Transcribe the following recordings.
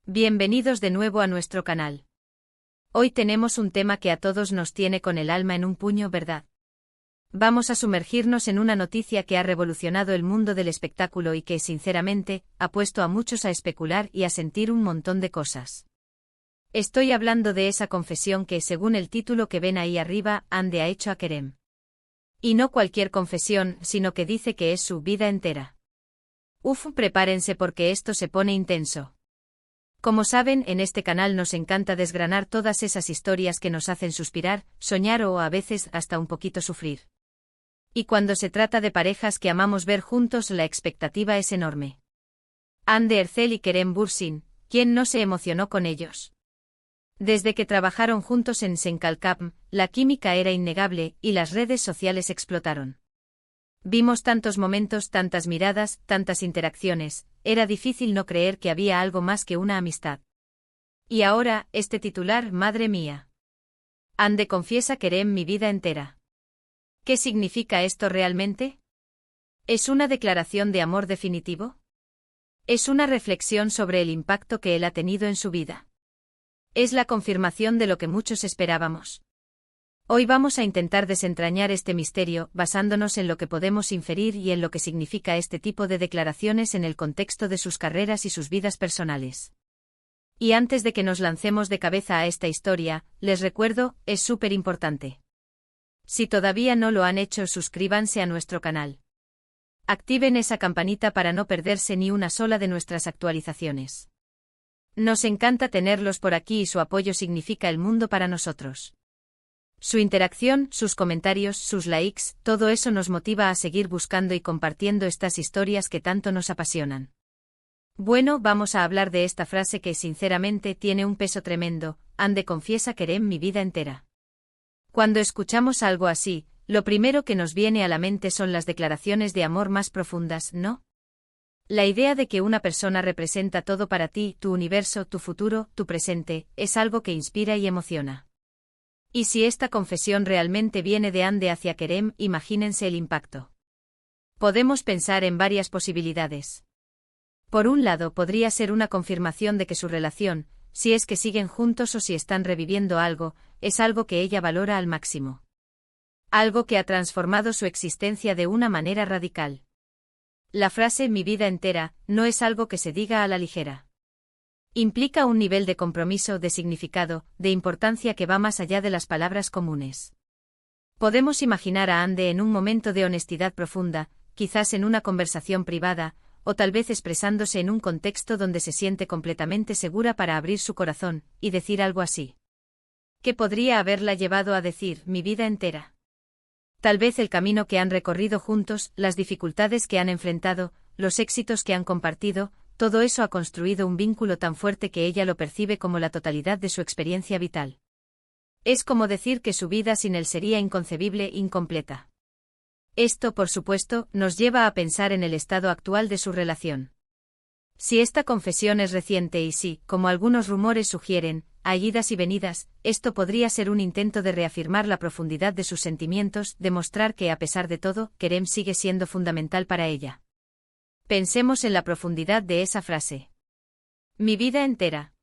Bienvenidos de nuevo a nuestro canal. Hoy tenemos un tema que a todos nos tiene con el alma en un puño, ¿verdad? Vamos a sumergirnos en una noticia que ha revolucionado el mundo del espectáculo y que, sinceramente, ha puesto a muchos a especular y a sentir un montón de cosas. Estoy hablando de esa confesión que, según el título que ven ahí arriba, Ande ha hecho a Kerem. Y no cualquier confesión, sino que dice que es su vida entera. Prepárense porque esto se pone intenso. Como saben, en este canal nos encanta desgranar todas esas historias que nos hacen suspirar, soñar o a veces hasta un poquito sufrir. Y cuando se trata de parejas que amamos ver juntos, la expectativa es enorme. Hande Erçel y Kerem Bürsin, ¿quién no se emocionó con ellos? Desde que trabajaron juntos en Senkalkapm, la química era innegable y las redes sociales explotaron. Vimos tantos momentos, tantas miradas, tantas interacciones, era difícil no creer que había algo más que una amistad. Y ahora, este titular, madre mía. Hande confiesa Kerem mi vida entera. ¿Qué significa esto realmente? ¿Es una declaración de amor definitivo? ¿Es una reflexión sobre el impacto que él ha tenido en su vida? ¿Es la confirmación de lo que muchos esperábamos? Hoy vamos a intentar desentrañar este misterio, basándonos en lo que podemos inferir y en lo que significa este tipo de declaraciones en el contexto de sus carreras y sus vidas personales. Y antes de que nos lancemos de cabeza a esta historia, les recuerdo, es súper importante. Si todavía no lo han hecho, suscríbanse a nuestro canal. Activen esa campanita para no perderse ni una sola de nuestras actualizaciones. Nos encanta tenerlos por aquí y su apoyo significa el mundo para nosotros. Su interacción, sus comentarios, sus likes, todo eso nos motiva a seguir buscando y compartiendo estas historias que tanto nos apasionan. Bueno, vamos a hablar de esta frase que sinceramente tiene un peso tremendo, Hande confiesa Kerem mi vida entera. Cuando escuchamos algo así, lo primero que nos viene a la mente son las declaraciones de amor más profundas, ¿no? La idea de que una persona representa todo para ti, tu universo, tu futuro, tu presente, es algo que inspira y emociona. Y si esta confesión realmente viene de Hande hacia Kerem, imagínense el impacto. Podemos pensar en varias posibilidades. Por un lado, podría ser una confirmación de que su relación, si es que siguen juntos o si están reviviendo algo, es algo que ella valora al máximo. Algo que ha transformado su existencia de una manera radical. La frase mi vida entera no es algo que se diga a la ligera. Implica un nivel de compromiso, de significado, de importancia que va más allá de las palabras comunes. Podemos imaginar a Hande en un momento de honestidad profunda, quizás en una conversación privada, o tal vez expresándose en un contexto donde se siente completamente segura para abrir su corazón y decir algo así. ¿Qué podría haberla llevado a decir mi vida entera? Tal vez el camino que han recorrido juntos, las dificultades que han enfrentado, los éxitos que han compartido, todo eso ha construido un vínculo tan fuerte que ella lo percibe como la totalidad de su experiencia vital. Es como decir que su vida sin él sería inconcebible, incompleta. Esto, por supuesto, nos lleva a pensar en el estado actual de su relación. Si esta confesión es reciente y si, como algunos rumores sugieren, hay idas y venidas, esto podría ser un intento de reafirmar la profundidad de sus sentimientos, demostrar que a pesar de todo, Kerem sigue siendo fundamental para ella. Pensemos en la profundidad de esa frase. Mi vida entera.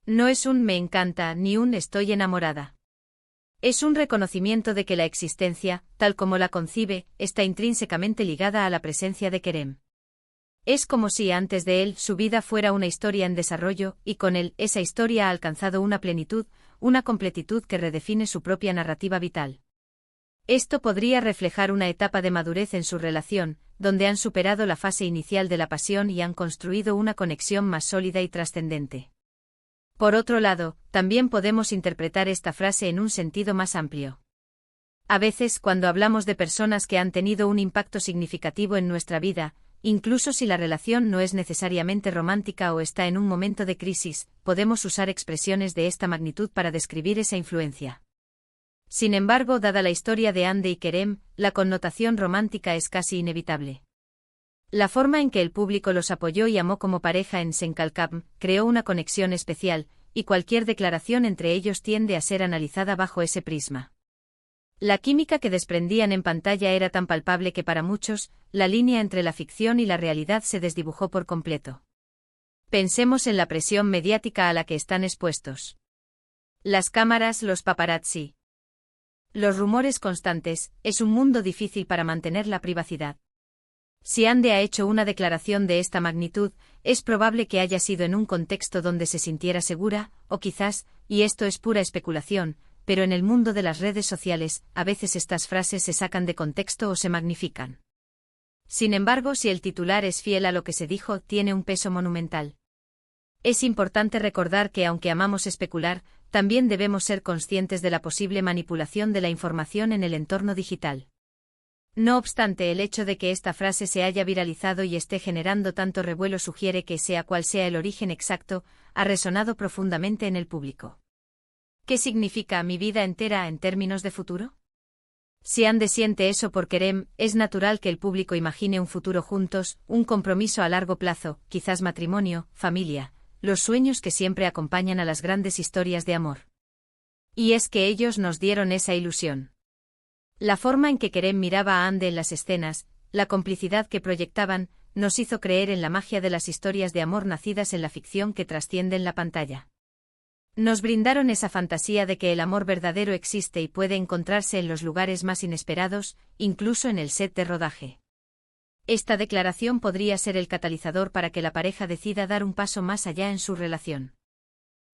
No es un me encanta ni un estoy enamorada. Es un reconocimiento de que la existencia, tal como la concibe, está intrínsecamente ligada a la presencia de Kerem. Es como si antes de él su vida fuera una historia en desarrollo, y con él esa historia ha alcanzado una plenitud, una completitud que redefine su propia narrativa vital. Esto podría reflejar una etapa de madurez en su relación, donde han superado la fase inicial de la pasión y han construido una conexión más sólida y trascendente. Por otro lado, también podemos interpretar esta frase en un sentido más amplio. A veces, cuando hablamos de personas que han tenido un impacto significativo en nuestra vida, incluso si la relación no es necesariamente romántica o está en un momento de crisis, podemos usar expresiones de esta magnitud para describir esa influencia. Sin embargo, dada la historia de Hande y Kerem, la connotación romántica es casi inevitable. La forma en que el público los apoyó y amó como pareja en Senkalkapm creó una conexión especial, y cualquier declaración entre ellos tiende a ser analizada bajo ese prisma. La química que desprendían en pantalla era tan palpable que para muchos, la línea entre la ficción y la realidad se desdibujó por completo. Pensemos en la presión mediática a la que están expuestos. Las cámaras, los paparazzi. Los rumores constantes, es un mundo difícil para mantener la privacidad. Si Ande ha hecho una declaración de esta magnitud, es probable que haya sido en un contexto donde se sintiera segura, o quizás, y esto es pura especulación, pero en el mundo de las redes sociales, a veces estas frases se sacan de contexto o se magnifican. Sin embargo, si el titular es fiel a lo que se dijo, tiene un peso monumental. Es importante recordar que aunque amamos especular, también debemos ser conscientes de la posible manipulación de la información en el entorno digital. No obstante, el hecho de que esta frase se haya viralizado y esté generando tanto revuelo sugiere que, sea cual sea el origen exacto, ha resonado profundamente en el público. ¿Qué significa mi vida entera en términos de futuro? Si Ande siente eso por Kerem, es natural que el público imagine un futuro juntos, un compromiso a largo plazo, quizás matrimonio, familia, los sueños que siempre acompañan a las grandes historias de amor. Y es que ellos nos dieron esa ilusión. La forma en que Kerem miraba a Ande en las escenas, la complicidad que proyectaban, nos hizo creer en la magia de las historias de amor nacidas en la ficción que trascienden la pantalla. Nos brindaron esa fantasía de que el amor verdadero existe y puede encontrarse en los lugares más inesperados, incluso en el set de rodaje. Esta declaración podría ser el catalizador para que la pareja decida dar un paso más allá en su relación.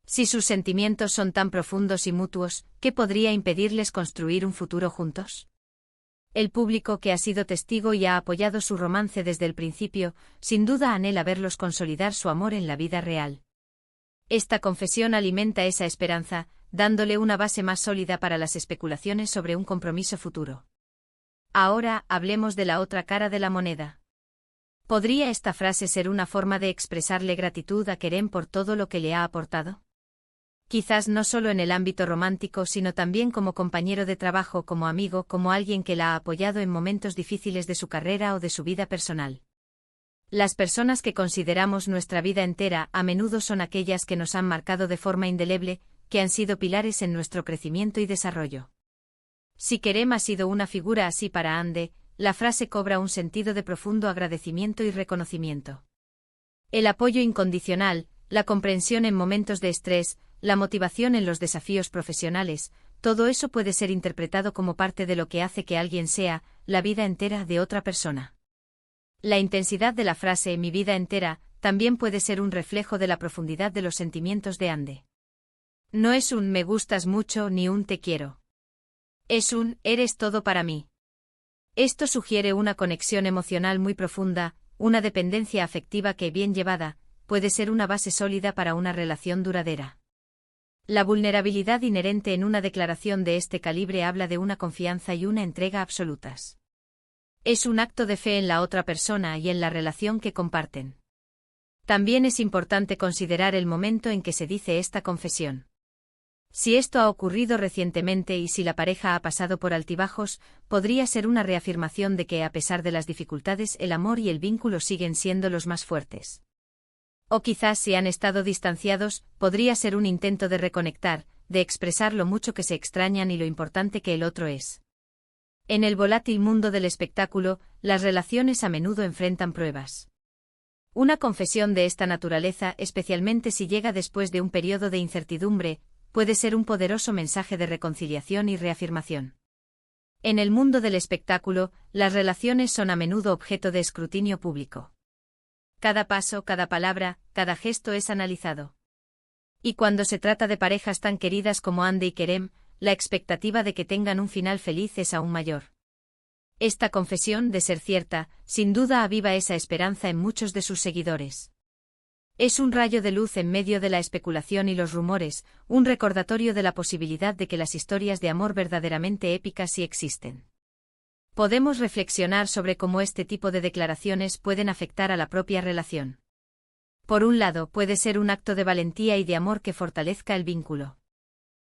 Si sus sentimientos son tan profundos y mutuos, ¿qué podría impedirles construir un futuro juntos? El público que ha sido testigo y ha apoyado su romance desde el principio, sin duda anhela verlos consolidar su amor en la vida real. Esta confesión alimenta esa esperanza, dándole una base más sólida para las especulaciones sobre un compromiso futuro. Ahora, hablemos de la otra cara de la moneda. ¿Podría esta frase ser una forma de expresarle gratitud a Kerem por todo lo que le ha aportado? Quizás no solo en el ámbito romántico, sino también como compañero de trabajo, como amigo, como alguien que la ha apoyado en momentos difíciles de su carrera o de su vida personal. Las personas que consideramos nuestra vida entera a menudo son aquellas que nos han marcado de forma indeleble, que han sido pilares en nuestro crecimiento y desarrollo. Si Kerem ha sido una figura así para Ande, la frase cobra un sentido de profundo agradecimiento y reconocimiento. El apoyo incondicional, la comprensión en momentos de estrés, la motivación en los desafíos profesionales, todo eso puede ser interpretado como parte de lo que hace que alguien sea la vida entera de otra persona. La intensidad de la frase «mi vida entera» también puede ser un reflejo de la profundidad de los sentimientos de Ande. No es un «me gustas mucho» ni un «te quiero». Es un «eres todo para mí». Esto sugiere una conexión emocional muy profunda, una dependencia afectiva que, bien llevada, puede ser una base sólida para una relación duradera. La vulnerabilidad inherente en una declaración de este calibre habla de una confianza y una entrega absolutas. Es un acto de fe en la otra persona y en la relación que comparten. También es importante considerar el momento en que se dice esta confesión. Si esto ha ocurrido recientemente y si la pareja ha pasado por altibajos, podría ser una reafirmación de que, a pesar de las dificultades, el amor y el vínculo siguen siendo los más fuertes. O quizás, si han estado distanciados, podría ser un intento de reconectar, de expresar lo mucho que se extrañan y lo importante que el otro es. En el volátil mundo del espectáculo, las relaciones a menudo enfrentan pruebas. Una confesión de esta naturaleza, especialmente si llega después de un periodo de incertidumbre, puede ser un poderoso mensaje de reconciliación y reafirmación. En el mundo del espectáculo, las relaciones son a menudo objeto de escrutinio público. Cada paso, cada palabra, cada gesto es analizado. Y cuando se trata de parejas tan queridas como Ande y Kerem, la expectativa de que tengan un final feliz es aún mayor. Esta confesión, de ser cierta, sin duda aviva esa esperanza en muchos de sus seguidores. Es un rayo de luz en medio de la especulación y los rumores, un recordatorio de la posibilidad de que las historias de amor verdaderamente épicas sí existen. Podemos reflexionar sobre cómo este tipo de declaraciones pueden afectar a la propia relación. Por un lado, puede ser un acto de valentía y de amor que fortalezca el vínculo.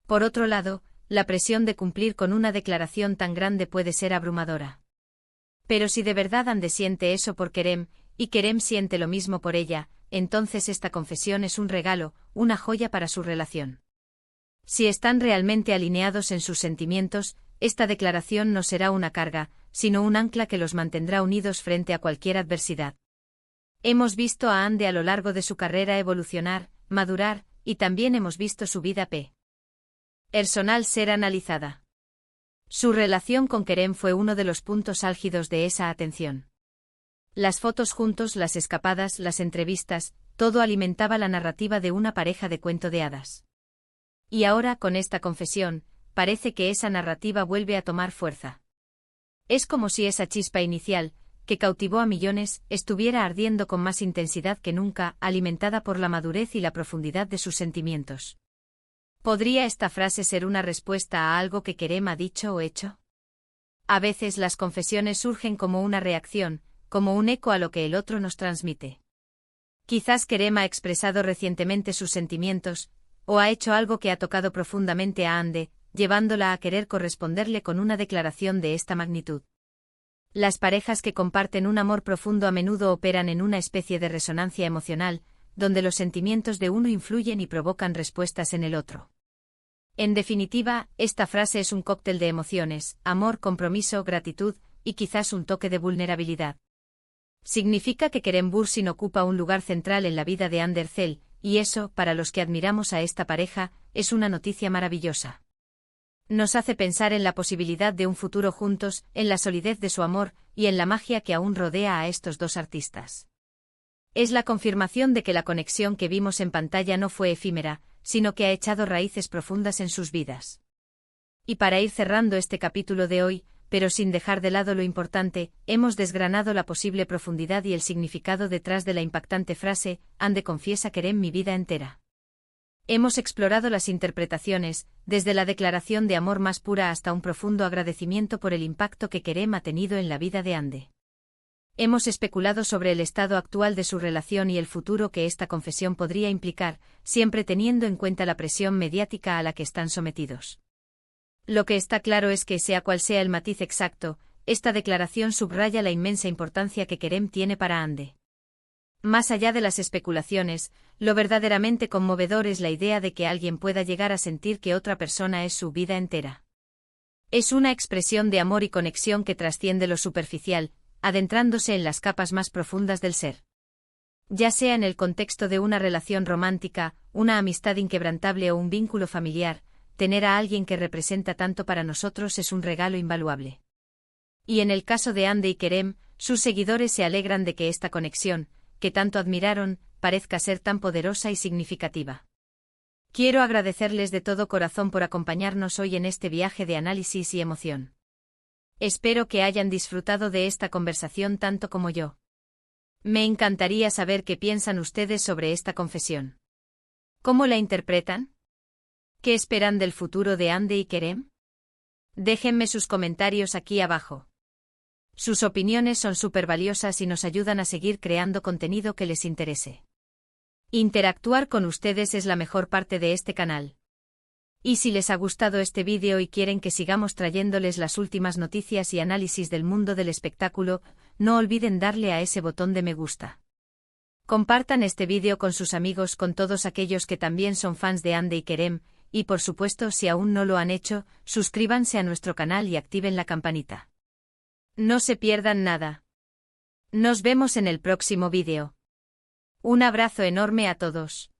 Por otro lado, la presión de cumplir con una declaración tan grande puede ser abrumadora. Pero si de verdad Ande siente eso por Kerem, y Kerem siente lo mismo por ella, entonces esta confesión es un regalo, una joya para su relación. Si están realmente alineados en sus sentimientos, esta declaración no será una carga, sino un ancla que los mantendrá unidos frente a cualquier adversidad. Hemos visto a Ande a lo largo de su carrera evolucionar, madurar, y también hemos visto su vida personal ser analizada. Su relación con Kerem fue uno de los puntos álgidos de esa atención. Las fotos juntos, las escapadas, las entrevistas, todo alimentaba la narrativa de una pareja de cuento de hadas. Y ahora, con esta confesión, parece que esa narrativa vuelve a tomar fuerza. Es como si esa chispa inicial, que cautivó a millones, estuviera ardiendo con más intensidad que nunca, alimentada por la madurez y la profundidad de sus sentimientos. ¿Podría esta frase ser una respuesta a algo que Kerem ha dicho o hecho? A veces las confesiones surgen como una reacción, como un eco a lo que el otro nos transmite. Quizás Kerem ha expresado recientemente sus sentimientos, o ha hecho algo que ha tocado profundamente a Ande, llevándola a querer corresponderle con una declaración de esta magnitud. Las parejas que comparten un amor profundo a menudo operan en una especie de resonancia emocional, donde los sentimientos de uno influyen y provocan respuestas en el otro. En definitiva, esta frase es un cóctel de emociones: amor, compromiso, gratitud, y quizás un toque de vulnerabilidad. Significa que Kerem Bürsin ocupa un lugar central en la vida de Hande Erçel, y eso, para los que admiramos a esta pareja, es una noticia maravillosa. Nos hace pensar en la posibilidad de un futuro juntos, en la solidez de su amor, y en la magia que aún rodea a estos dos artistas. Es la confirmación de que la conexión que vimos en pantalla no fue efímera, sino que ha echado raíces profundas en sus vidas. Y para ir cerrando este capítulo de hoy, pero sin dejar de lado lo importante, hemos desgranado la posible profundidad y el significado detrás de la impactante frase: Hande confiesa Kerem mi vida entera. Hemos explorado las interpretaciones, desde la declaración de amor más pura hasta un profundo agradecimiento por el impacto que Kerem ha tenido en la vida de Hande. Hemos especulado sobre el estado actual de su relación y el futuro que esta confesión podría implicar, siempre teniendo en cuenta la presión mediática a la que están sometidos. Lo que está claro es que, sea cual sea el matiz exacto, esta declaración subraya la inmensa importancia que Kerem tiene para Hande. Más allá de las especulaciones, lo verdaderamente conmovedor es la idea de que alguien pueda llegar a sentir que otra persona es su vida entera. Es una expresión de amor y conexión que trasciende lo superficial, adentrándose en las capas más profundas del ser. Ya sea en el contexto de una relación romántica, una amistad inquebrantable o un vínculo familiar, tener a alguien que representa tanto para nosotros es un regalo invaluable. Y en el caso de Hande y Kerem, sus seguidores se alegran de que esta conexión, que tanto admiraron, parezca ser tan poderosa y significativa. Quiero agradecerles de todo corazón por acompañarnos hoy en este viaje de análisis y emoción. Espero que hayan disfrutado de esta conversación tanto como yo. Me encantaría saber qué piensan ustedes sobre esta confesión. ¿Cómo la interpretan? ¿Qué esperan del futuro de Hande y Kerem? Déjenme sus comentarios aquí abajo. Sus opiniones son súper valiosas y nos ayudan a seguir creando contenido que les interese. Interactuar con ustedes es la mejor parte de este canal. Y si les ha gustado este vídeo y quieren que sigamos trayéndoles las últimas noticias y análisis del mundo del espectáculo, no olviden darle a ese botón de me gusta. Compartan este vídeo con sus amigos, con todos aquellos que también son fans de Hande y Kerem, y por supuesto, si aún no lo han hecho, suscríbanse a nuestro canal y activen la campanita. No se pierdan nada. Nos vemos en el próximo vídeo. Un abrazo enorme a todos.